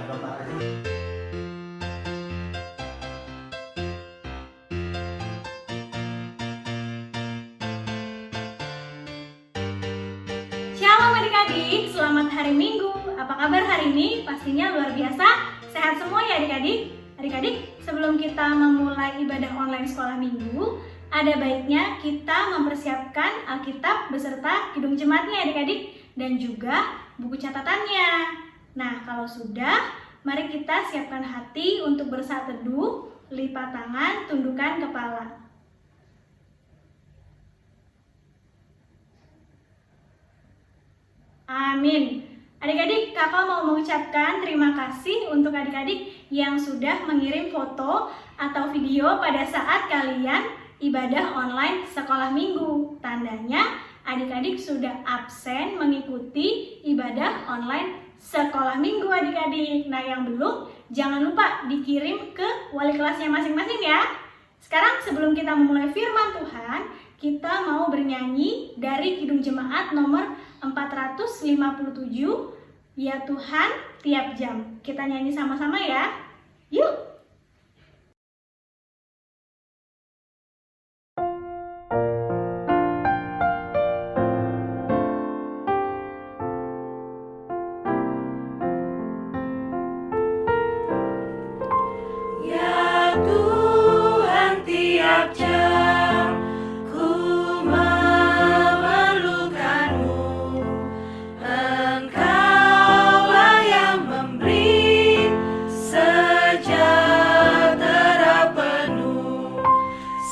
Bapak Hari. Shalom adik-adik, selamat hari Minggu. Apa kabar hari ini? Pastinya luar biasa. Sehat semua ya adik-adik? Adik-adik, sebelum kita memulai ibadah online sekolah minggu, ada baiknya kita mempersiapkan Alkitab beserta kidung jemaatnya adik-adik dan juga buku catatannya. Nah, kalau sudah, mari kita siapkan hati untuk bersaat teduh, lipat tangan, tundukkan kepala. Amin. Adik-adik, kakak mau mengucapkan terima kasih untuk adik-adik yang sudah mengirim foto atau video pada saat kalian ibadah online sekolah minggu. Tandanya adik-adik sudah absen mengikuti ibadah online sekolah minggu adik-adik. Nah, yang belum, jangan lupa dikirim ke wali kelasnya masing-masing ya. Sekarang sebelum kita memulai firman Tuhan, kita mau bernyanyi dari Kidung Jemaat nomor 457, Ya Tuhan Tiap Jam. Kita nyanyi sama-sama ya. Yuk! Ya Tuhan tiap jam ku memerlukanmu, Engkaulah yang memberi sejahtera penuh.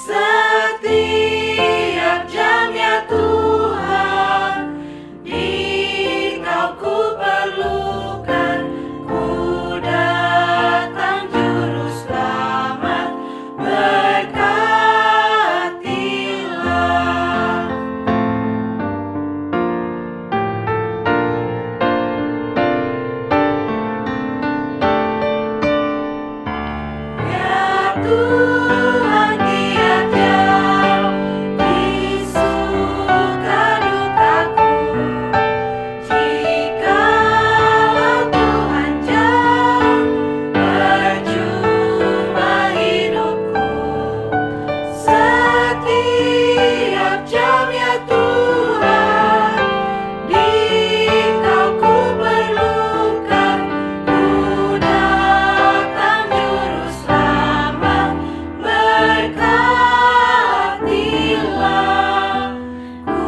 Setiap jam ya Tuhan, di Kau ku perlukan, ku datang juru selamat, berkatilah. Ya Tuhan tiap jam, di suka dukaku, jikalau Tuhan jam percuma hidupku. Setiap jam ya Tuhan, di Kau ku perlukan, ku datang juru selamat, berkatilah. Ku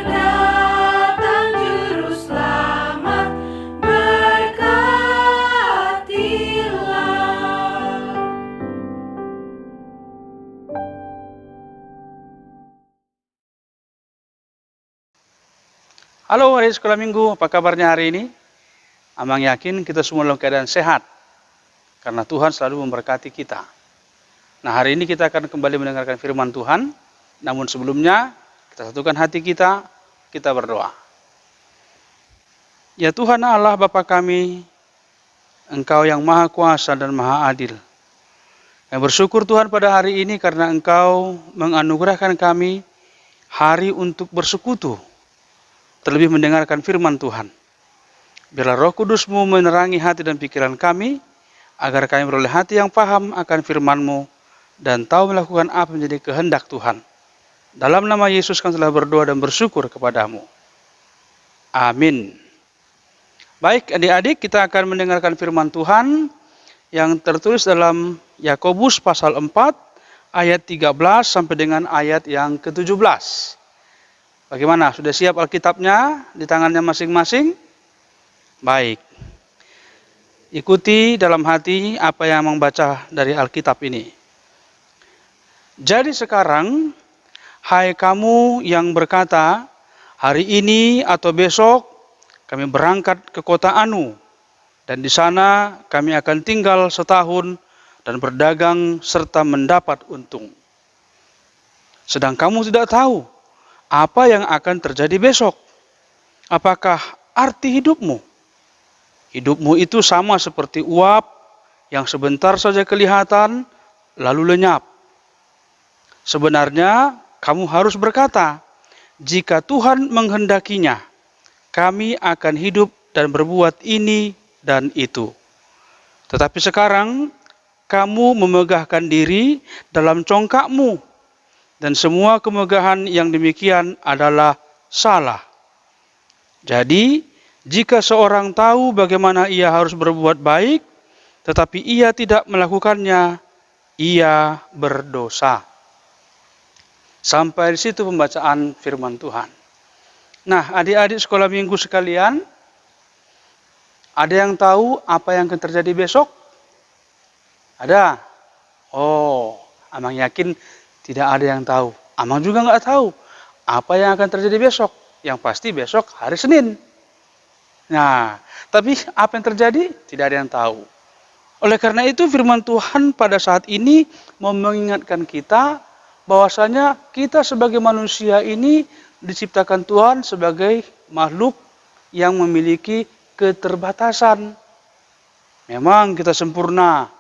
datang juru selamat, berkatilah. Halo adik sekolah minggu, apa kabarnya hari ini? Amang yakin kita semua dalam keadaan sehat, karena Tuhan selalu memberkati kita. Nah, hari ini kita akan kembali mendengarkan firman Tuhan, namun sebelumnya kita satukan hati kita berdoa. Ya Tuhan Allah Bapa kami, Engkau yang Maha Kuasa dan Maha Adil. Yang bersyukur Tuhan pada hari ini karena Engkau menganugerahkan kami hari untuk bersekutu, terlebih mendengarkan firman Tuhan. Biarlah Roh Kudus-Mu menerangi hati dan pikiran kami, agar kami beroleh hati yang paham akan firman-Mu, dan tahu melakukan apa menjadi kehendak Tuhan. Dalam nama Yesus kami telah berdoa dan bersyukur kepadamu. Amin. Baik adik-adik, kita akan mendengarkan firman Tuhan yang tertulis dalam Yakobus pasal 4, ayat 13 sampai dengan ayat yang ke-17. Bagaimana? Sudah siap Alkitabnya di tangannya masing-masing? Baik. Ikuti dalam hati apa yang membaca dari Alkitab ini. Jadi sekarang, hai kamu yang berkata, hari ini atau besok kami berangkat ke kota Anu, dan di sana kami akan tinggal setahun dan berdagang serta mendapat untung. Sedang kamu tidak tahu apa yang akan terjadi besok. Apakah arti hidupmu? Hidupmu itu sama seperti uap yang sebentar saja kelihatan lalu lenyap. Sebenarnya kamu harus berkata, jika Tuhan menghendakinya, kami akan hidup dan berbuat ini dan itu. Tetapi sekarang kamu memegahkan diri dalam congkakmu, dan semua kemegahan yang demikian adalah salah. Jadi, jika seorang tahu bagaimana ia harus berbuat baik, tetapi ia tidak melakukannya, ia berdosa. Sampai di situ pembacaan firman Tuhan. Nah, adik-adik sekolah minggu sekalian, ada yang tahu apa yang akan terjadi besok? Ada? Oh, Amang yakin tidak ada yang tahu. Amang juga nggak tahu apa yang akan terjadi besok. Yang pasti besok hari Senin. Nah, tapi apa yang terjadi? Tidak ada yang tahu. Oleh karena itu firman Tuhan pada saat ini mau mengingatkan kita bahwasanya kita sebagai manusia ini diciptakan Tuhan sebagai makhluk yang memiliki keterbatasan. Memang kita sempurna,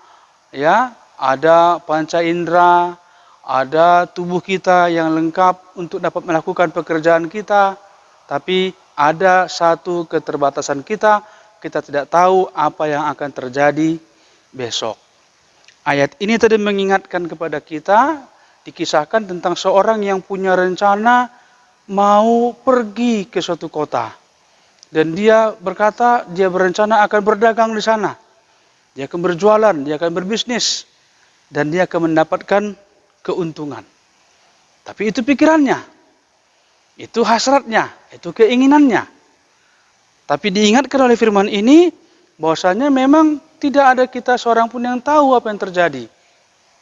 ya, ada panca indera, ada tubuh kita yang lengkap untuk dapat melakukan pekerjaan kita, tapi ada satu keterbatasan kita tidak tahu apa yang akan terjadi besok. Ayat ini tadi mengingatkan kepada kita, dikisahkan tentang seorang yang punya rencana mau pergi ke suatu kota. Dan dia berkata, dia berencana akan berdagang di sana. Dia akan berjualan, dia akan berbisnis. Dan dia akan mendapatkan keuntungan. Tapi itu pikirannya. Itu hasratnya, itu keinginannya. Tapi diingatkan oleh firman ini, bahwasanya memang tidak ada kita seorang pun yang tahu apa yang terjadi.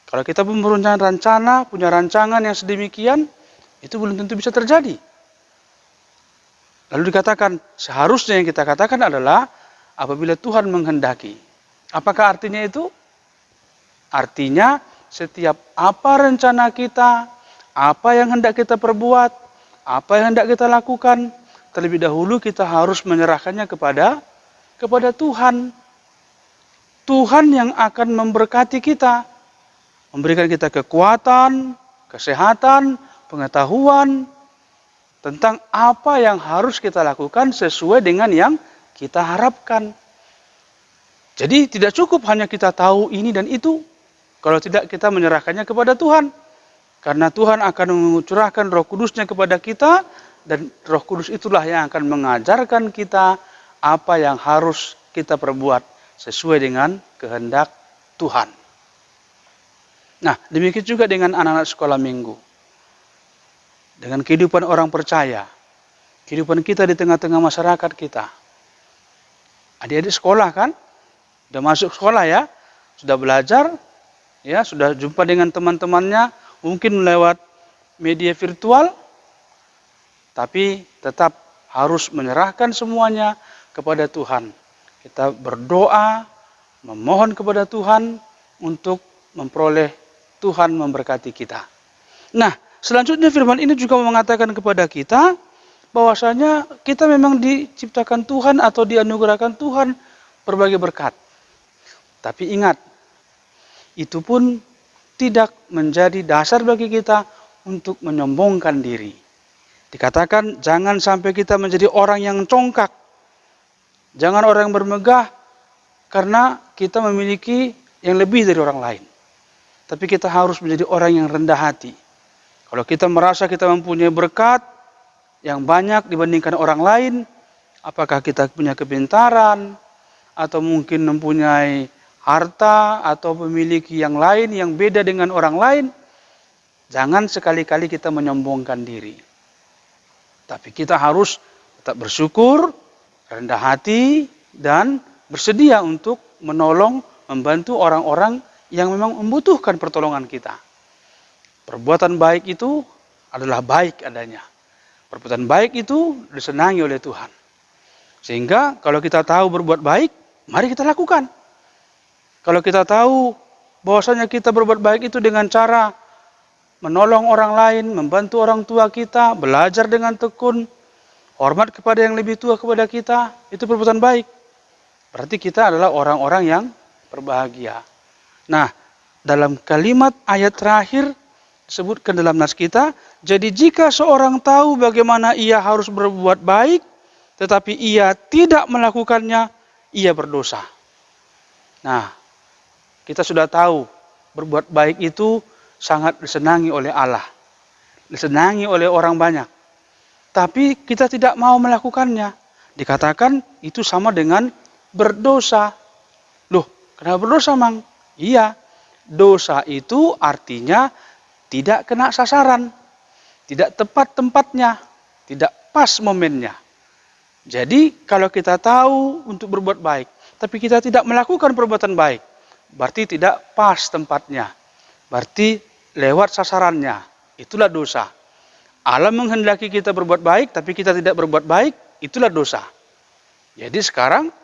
Kalau kita punya rencana, punya rancangan yang sedemikian, itu belum tentu bisa terjadi. Lalu dikatakan, seharusnya yang kita katakan adalah apabila Tuhan menghendaki. Apakah artinya itu? Artinya setiap apa rencana kita, apa yang hendak kita perbuat, apa yang hendak kita lakukan, terlebih dahulu kita harus menyerahkannya kepada Tuhan. Tuhan yang akan memberkati kita, memberikan kita kekuatan, kesehatan, pengetahuan tentang apa yang harus kita lakukan sesuai dengan yang kita harapkan. Jadi tidak cukup hanya kita tahu ini dan itu, kalau tidak kita menyerahkannya kepada Tuhan. Karena Tuhan akan mencurahkan Roh Kudus-Nya kepada kita, dan Roh Kudus itulah yang akan mengajarkan kita apa yang harus kita perbuat sesuai dengan kehendak Tuhan. Nah, demikian juga dengan anak-anak sekolah minggu. Dengan kehidupan orang percaya, kehidupan kita di tengah-tengah masyarakat kita. Adik-adik sekolah kan? Sudah masuk sekolah ya, sudah belajar, ya, sudah jumpa dengan teman-temannya, mungkin lewat media virtual, tapi tetap harus menyerahkan semuanya kepada Tuhan. Kita berdoa, memohon kepada Tuhan untuk memperoleh Tuhan memberkati kita. Nah, selanjutnya firman ini juga mengatakan kepada kita bahwasanya kita memang diciptakan Tuhan atau dianugerahkan Tuhan berbagai berkat. Tapi ingat, itu pun tidak menjadi dasar bagi kita untuk menyombongkan diri. Dikatakan jangan sampai kita menjadi orang yang congkak. Jangan orang yang bermegah karena kita memiliki yang lebih dari orang lain. Tapi kita harus menjadi orang yang rendah hati. Kalau kita merasa kita mempunyai berkat yang banyak dibandingkan orang lain, apakah kita punya kepintaran, atau mungkin mempunyai harta, atau memiliki yang lain yang beda dengan orang lain, jangan sekali-kali kita menyombongkan diri. Tapi kita harus tetap bersyukur, rendah hati, dan bersedia untuk menolong, membantu orang-orang yang memang membutuhkan pertolongan kita. Perbuatan baik itu adalah baik adanya. Perbuatan baik itu disenangi oleh Tuhan. Sehingga kalau kita tahu berbuat baik, mari kita lakukan. Kalau kita tahu bahwasanya kita berbuat baik itu dengan cara menolong orang lain, membantu orang tua kita, belajar dengan tekun, hormat kepada yang lebih tua kepada kita, itu perbuatan baik. Berarti kita adalah orang-orang yang berbahagia. Nah, dalam kalimat ayat terakhir disebutkan dalam nas kita, jadi jika seorang tahu bagaimana ia harus berbuat baik, tetapi ia tidak melakukannya, ia berdosa. Nah, Kita sudah tahu berbuat baik itu sangat disenangi oleh Allah, disenangi oleh orang banyak. Tapi kita tidak mau melakukannya. Dikatakan itu sama dengan berdosa. Loh, kenapa berdosa, Mang? Iya, dosa itu artinya tidak kena sasaran, tidak tepat tempatnya, tidak pas momennya. Jadi kalau kita tahu untuk berbuat baik, tapi kita tidak melakukan perbuatan baik, berarti tidak pas tempatnya, berarti lewat sasarannya, itulah dosa. Allah menghendaki kita berbuat baik, tapi kita tidak berbuat baik, itulah dosa. Jadi sekarang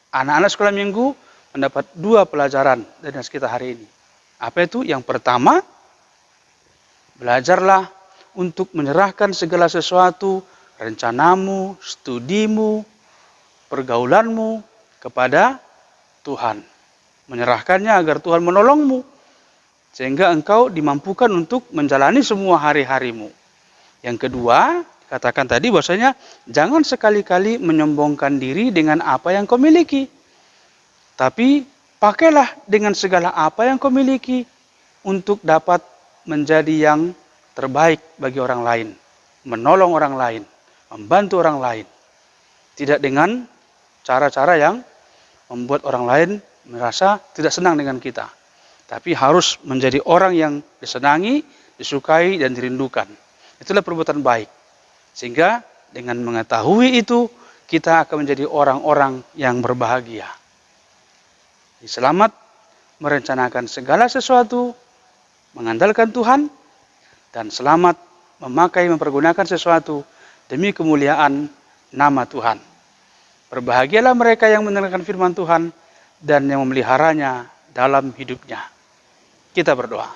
anak-anak sekolah minggu mendapat 2 pelajaran dari nas kita hari ini. Apa itu? Yang pertama, belajarlah untuk menyerahkan segala sesuatu, rencanamu, studimu, pergaulanmu kepada Tuhan. Menyerahkannya agar Tuhan menolongmu, sehingga engkau dimampukan untuk menjalani semua hari-harimu. Yang kedua, katakan tadi bahwasanya jangan sekali-kali menyombongkan diri dengan apa yang kau miliki. Tapi pakailah dengan segala apa yang kau miliki untuk dapat menjadi yang terbaik bagi orang lain, menolong orang lain, membantu orang lain. Tidak dengan cara-cara yang membuat orang lain merasa tidak senang dengan kita. Tapi harus menjadi orang yang disenangi, disukai, dan dirindukan. Itulah perbuatan baik. Sehingga dengan mengetahui itu, kita akan menjadi orang-orang yang berbahagia. Selamat merencanakan segala sesuatu, mengandalkan Tuhan, dan selamat mempergunakan sesuatu demi kemuliaan nama Tuhan. Berbahagialah mereka yang mendengarkan firman Tuhan dan yang memeliharanya dalam hidupnya. Kita berdoa.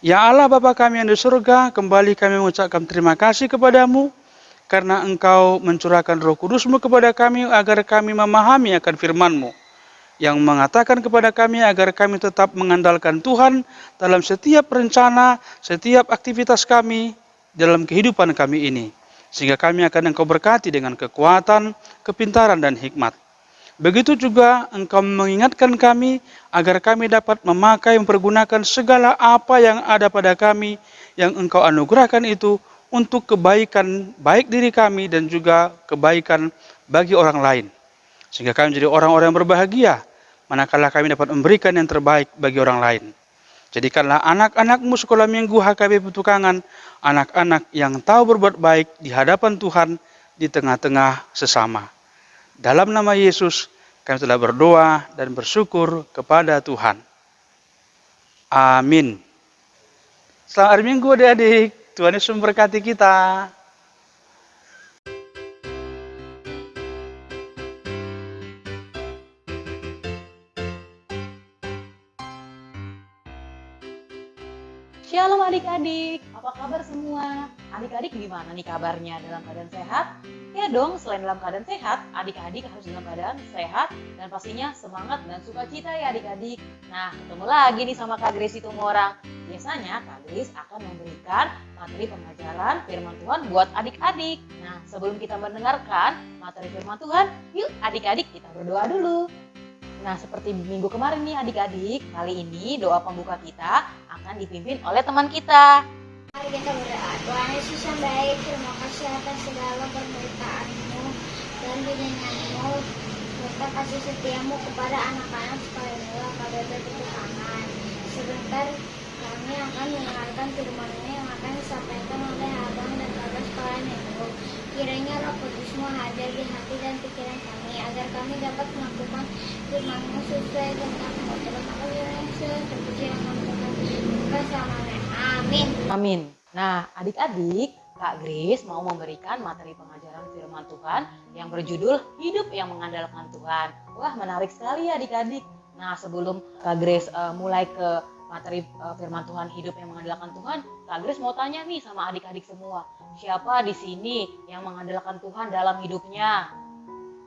Ya Allah Bapa kami yang di surga, kembali kami mengucapkan terima kasih kepadamu karena Engkau mencurahkan Roh Kudus-Mu kepada kami agar kami memahami akan firman-Mu yang mengatakan kepada kami agar kami tetap mengandalkan Tuhan dalam setiap rencana, setiap aktivitas kami dalam kehidupan kami ini. Sehingga kami akan Engkau berkati dengan kekuatan, kepintaran, dan hikmat. Begitu juga Engkau mengingatkan kami agar kami dapat mempergunakan segala apa yang ada pada kami yang Engkau anugerahkan itu untuk kebaikan baik diri kami dan juga kebaikan bagi orang lain. Sehingga kami menjadi orang-orang yang berbahagia manakala kami dapat memberikan yang terbaik bagi orang lain. Jadikanlah anak-anak-Mu sekolah minggu HKB Petukangan, anak-anak yang tahu berbuat baik di hadapan Tuhan di tengah-tengah sesama. Dalam nama Yesus, kami telah berdoa dan bersyukur kepada Tuhan. Amin. Selamat hari Minggu adik-adik. Tuhan Yesus memberkati kita. Shalom adik-adik, apa kabar semua? Adik-adik gimana nih kabarnya? Dalam keadaan sehat? Ya dong, selain dalam keadaan sehat, adik-adik harus dalam keadaan sehat dan pastinya semangat dan sukacita ya adik-adik. Nah, ketemu lagi nih sama Kak Grace Tumorang. Biasanya Kak Grace akan memberikan materi pengajaran firman Tuhan buat adik-adik. Nah, sebelum kita mendengarkan materi firman Tuhan, yuk adik-adik kita berdoa dulu. Nah, seperti minggu kemarin nih adik-adik, kali ini doa pembuka kita akan dipimpin oleh teman kita. Mari kita berdoa. Tuhan Yesus yang baik, terima kasih atas segala pemberitaan-Mu dan bimbingan-Mu serta kasih setia-Mu kepada anak-anak sekolah minggu HKBP Petukangan. Sebentar kami akan mendengarkan firman-Mu yang akan disampaikan oleh abang dan kakak sekolah minggu. Kiranya Roh Kudus-Mu hadir di hati dan pikiran kami agar kami dapat melakukan firman-Mu sesuai dengan Mu. Terima kasih Yesus, terpuji nama Tuhan selamanya. Amin. Amin. Nah, adik-adik, Kak Grace mau memberikan materi pengajaran firman Tuhan yang berjudul Hidup yang Mengandalkan Tuhan. Wah, menarik sekali ya adik-adik. Nah, sebelum Kak Grace mulai ke materi firman Tuhan Hidup yang Mengandalkan Tuhan, Kak Grace mau tanya nih sama adik-adik semua. Siapa di sini yang mengandalkan Tuhan dalam hidupnya?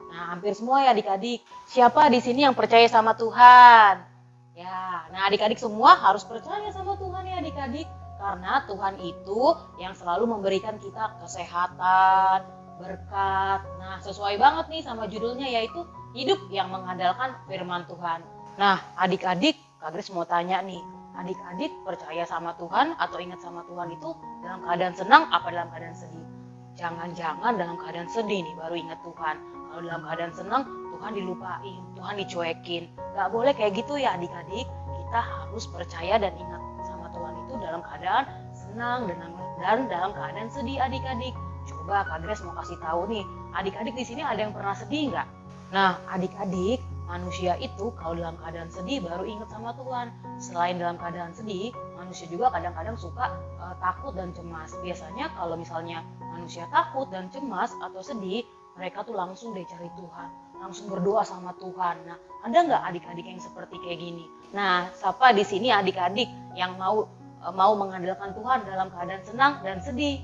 Nah, hampir semua ya adik-adik. Siapa di sini yang percaya sama Tuhan? Ya, nah adik-adik semua harus percaya sama Tuhan ya adik-adik. Karena Tuhan itu yang selalu memberikan kita kesehatan, berkat. Nah, sesuai banget nih sama judulnya yaitu Hidup yang Mengandalkan Firman Tuhan. Nah, adik-adik, Kak Grace mau tanya nih, adik-adik percaya sama Tuhan atau ingat sama Tuhan itu dalam keadaan senang apa dalam keadaan sedih? Jangan-jangan dalam keadaan sedih nih baru ingat Tuhan. Kalau dalam keadaan senang, Tuhan dilupain, Tuhan dicuekin. Gak boleh kayak gitu ya adik-adik. Kita harus percaya dan ingat sama Tuhan itu dalam keadaan senang dan dalam keadaan sedih adik-adik. Coba Kak Grace mau kasih tahu nih, adik-adik di sini ada yang pernah sedih nggak? Nah, adik-adik, manusia itu kalau dalam keadaan sedih baru ingat sama Tuhan. Selain dalam keadaan sedih, manusia juga kadang-kadang suka takut dan cemas. Biasanya kalau misalnya manusia takut dan cemas atau sedih, mereka tuh langsung deh cari Tuhan, langsung berdoa sama Tuhan. Nah, ada nggak adik-adik yang seperti kayak gini? Nah, siapa di sini adik-adik yang mau mengandalkan Tuhan dalam keadaan senang dan sedih?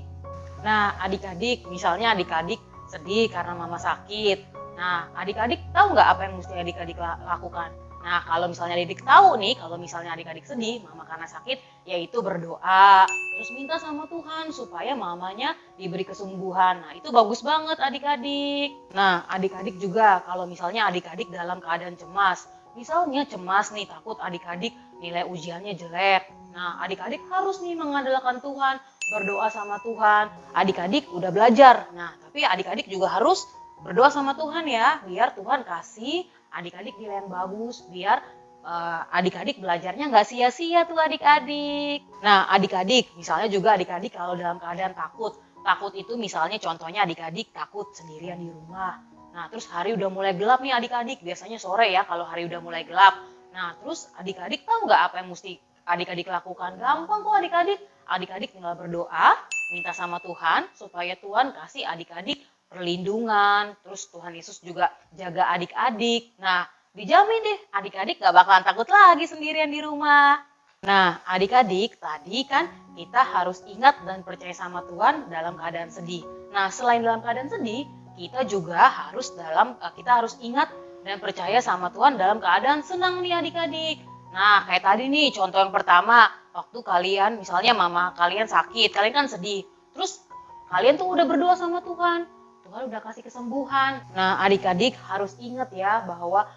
Nah, adik-adik, misalnya adik-adik sedih karena mama sakit. Nah, adik-adik tahu nggak apa yang mesti adik-adik lakukan? Nah, kalau misalnya adik tahu nih, kalau misalnya adik-adik sedih, mama karena sakit, yaitu berdoa. Terus minta sama Tuhan supaya mamanya diberi kesembuhan. Nah, itu bagus banget adik-adik. Nah, adik-adik juga kalau misalnya adik-adik dalam keadaan cemas. Misalnya cemas nih, takut adik-adik nilai ujiannya jelek. Nah, adik-adik harus nih mengandalkan Tuhan, berdoa sama Tuhan. Adik-adik udah belajar. Nah, tapi adik-adik juga harus berdoa sama Tuhan ya, biar Tuhan kasih adik-adik nilai yang bagus, biar adik-adik belajarnya nggak sia-sia tuh adik-adik. Nah, adik-adik, misalnya juga adik-adik kalau dalam keadaan takut itu misalnya contohnya adik-adik takut sendirian di rumah. Nah, terus hari udah mulai gelap nih adik-adik, biasanya sore ya kalau hari udah mulai gelap. Nah, terus adik-adik tahu nggak apa yang mesti adik-adik lakukan? Gampang kok adik-adik. Adik-adik tinggal berdoa, minta sama Tuhan supaya Tuhan kasih adik-adik perlindungan, terus Tuhan Yesus juga jaga adik-adik. Nah, dijamin deh adik-adik gak bakalan takut lagi sendirian di rumah. Nah, adik-adik tadi kan kita harus ingat dan percaya sama Tuhan dalam keadaan sedih. Nah, selain dalam keadaan sedih, kita juga harus ingat dan percaya sama Tuhan dalam keadaan senang nih adik-adik. Nah, kayak tadi nih contoh yang pertama, waktu kalian misalnya mama kalian sakit, kalian kan sedih. Terus kalian tuh udah berdoa sama Tuhan. Tuhan udah kasih kesembuhan. Nah, adik-adik harus ingat ya bahwa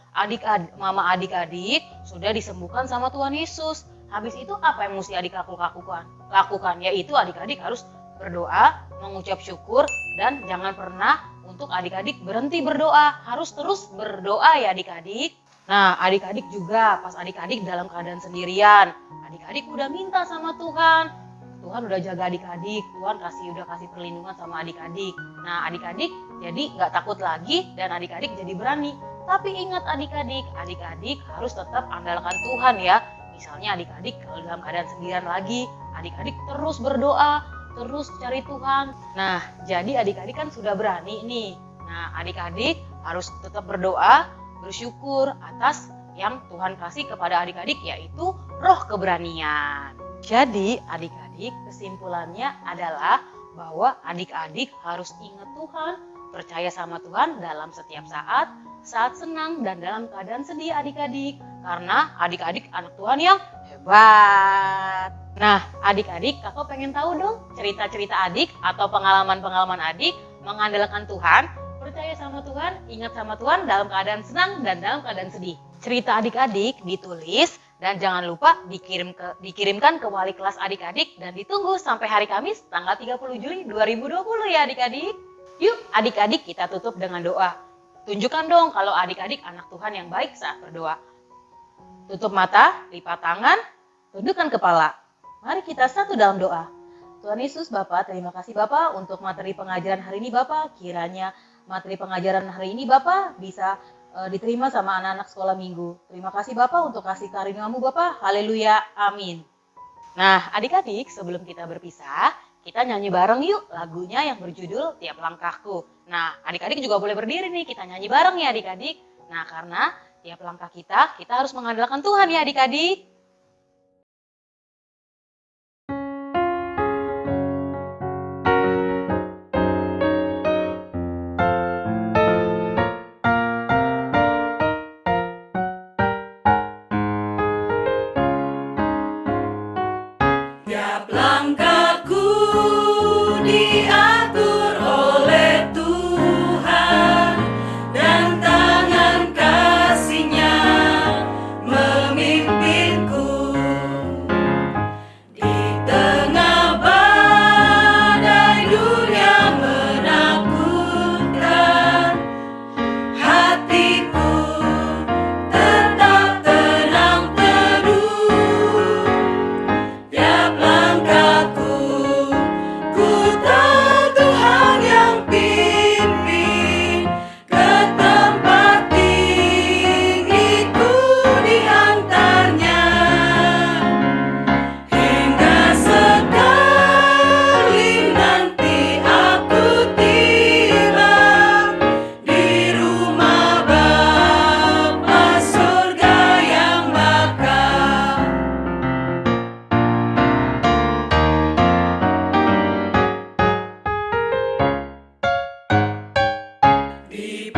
mama adik-adik sudah disembuhkan sama Tuhan Yesus. Habis itu apa yang mesti adik lakukan? Yaitu adik-adik harus berdoa, mengucap syukur, dan jangan pernah untuk adik-adik berhenti berdoa. Harus terus berdoa ya adik-adik. Nah, adik-adik juga pas adik-adik dalam keadaan sendirian, adik-adik udah minta sama Tuhan. Tuhan udah jaga adik-adik, Tuhan udah kasih perlindungan sama adik-adik. Nah, adik-adik jadi nggak takut lagi dan adik-adik jadi berani. Tapi ingat adik-adik harus tetap andalkan Tuhan ya. Misalnya adik-adik kalau dalam keadaan sendirian lagi, adik-adik terus berdoa, terus cari Tuhan. Nah, jadi adik-adik kan sudah berani nih. Nah, adik-adik harus tetap berdoa, bersyukur atas yang Tuhan kasih kepada adik-adik yaitu roh keberanian. Jadi adik-adik kesimpulannya adalah bahwa adik-adik harus ingat Tuhan, percaya sama Tuhan dalam setiap saat senang dan dalam keadaan sedih adik-adik. Karena adik-adik anak Tuhan yang hebat. Nah adik-adik, kakak pengen tahu dong cerita-cerita adik atau pengalaman-pengalaman adik mengandalkan Tuhan, percaya sama Tuhan, ingat sama Tuhan dalam keadaan senang dan dalam keadaan sedih. Cerita adik-adik ditulis dan jangan lupa dikirimkan ke wali kelas adik-adik dan ditunggu sampai hari Kamis tanggal 30 Juli 2020 ya adik-adik. Yuk adik-adik kita tutup dengan doa. Tunjukkan dong kalau adik-adik anak Tuhan yang baik saat berdoa. Tutup mata, lipat tangan, tundukkan kepala. Mari kita satu dalam doa. Tuhan Yesus Bapa, terima kasih Bapa untuk materi pengajaran hari ini Bapa. Kiranya materi pengajaran hari ini Bapa bisa diterima sama anak-anak sekolah minggu. Terima kasih Bapak untuk kasih karunia-Mu Bapak. Haleluya. Amin. Nah, adik-adik, sebelum kita berpisah, kita nyanyi bareng yuk lagunya yang berjudul Tiap Langkahku. Nah, adik-adik juga boleh berdiri nih, kita nyanyi bareng ya adik-adik. Nah, karena tiap langkah kita harus mengandalkan Tuhan ya adik-adik. Tiap langkahku diatur oleh Tuhan dan tangan kasih-Nya Di